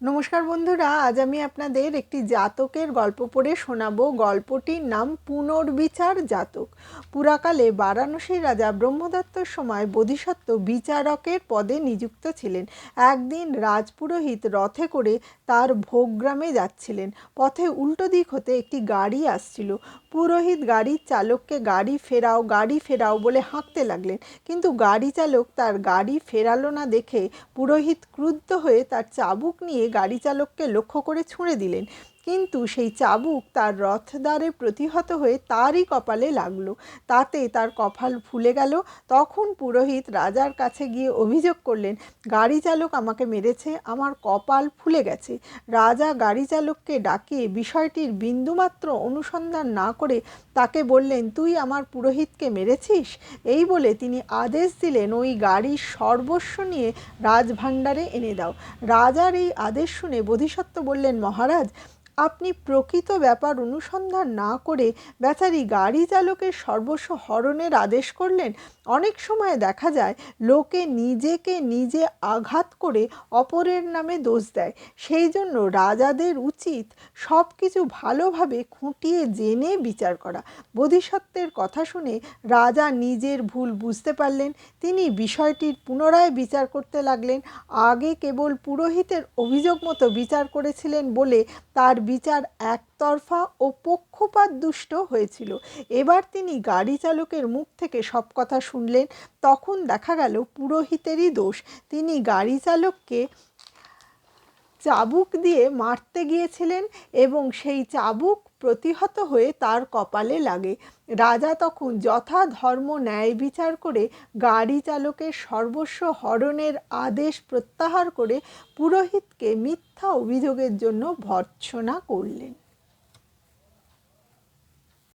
নমস্কার বন্ধুরা, আজ আমি আপনাদের একটি জাতকের গল্প পড়ে শোনাবো। গল্পটির নাম পুনর্বিচার জাতক। পুরাকালে বারাণসীর রাজা ব্রহ্মদত্তর সময় বোধিসত্ত্ব বিচারকের পদে নিযুক্ত ছিলেন। একদিন রাজপুরোহিত রথে করে তার ভোগগ্রামে যাচ্ছিলেন। পথে উল্টো দিক হতে একটি গাড়ি আসছিল। পুরোহিত গাড়ির চালককে গাড়ি ফেরাও বলে হাঁকতে লাগলেন, কিন্তু গাড়ি চালক তার গাড়ি ফেরালো না দেখে পুরোহিত ক্রুদ্ধ হয়ে তার চাবুক নিয়ে গাড়ি চালককে লক্ষ্য করে ছুঁড়ে দিলেন। কিন্তু সেই চাবুক তার রথদ্বারে প্রতিহত হয়ে তারই কপালে লাগলো। তাতে তার কপাল ফুলে গেল। তখন পুরোহিত রাজার কাছে গিয়ে অভিযোগ করলেন, গাড়ি চালক আমাকে মেরেছে, আমার কপাল ফুলে গেছে। রাজা গাড়ি চালককে ডাকিয়ে বিষয়টির বিন্দুমাত্র অনুসন্ধান না করে তাকে বললেন, তুই আমার পুরোহিতকে মেরেছিস। এই বলে তিনি আদেশ দিলেন, ওই গাড়ির সর্বস্ব নিয়ে রাজভাণ্ডারে এনে দাও। রাজার এই আদেশ শুনে বোধিসত্ত্ব বললেন, মহারাজ, আপনি প্রকৃত ব্যাপার অনুসন্ধান না করে বেচারি গাড়ি চালকের সর্বস্ব হরণের আদেশ করলেন। অনেক সময় দেখা যায় লোকে নিজেকে নিজে আঘাত করে অপরের নামে দোষ দেয়। সেই জন্য রাজাদের উচিত সব কিছু ভালোভাবে খুঁটিয়ে জেনে বিচার করা। বোধিসত্ত্বের কথা শুনে রাজা নিজের ভুল বুঝতে পারলেন। তিনি বিষয়টির পুনরায় বিচার করতে লাগলেন। আগে কেবল পুরোহিতের অভিযোগ মতো বিচার করেছিলেন বলে তার বিচার একতরফা ও পক্ষপাত দুষ্ট হয়েছিল। এবার তিনি গাড়ি চালকের মুখ থেকে সব কথা শুনলেন। তখন দেখা গেল পুরোহিতেরই দোষ। তিনি গাড়ি চালককে চাবুক দিয়ে মারতে গিয়েছিলেন এবং সেই চাবুক প্রতিহত হয়ে তার কপালে লাগে। রাজা তখন যথা ধর্ম ন্যায় বিচার করে গাড়ি চালকের সর্বস্ব হরণের আদেশ প্রত্যাহার করে পুরোহিতকে মিথ্যা অভিযোগের জন্য ভর্ৎসনা করলেন।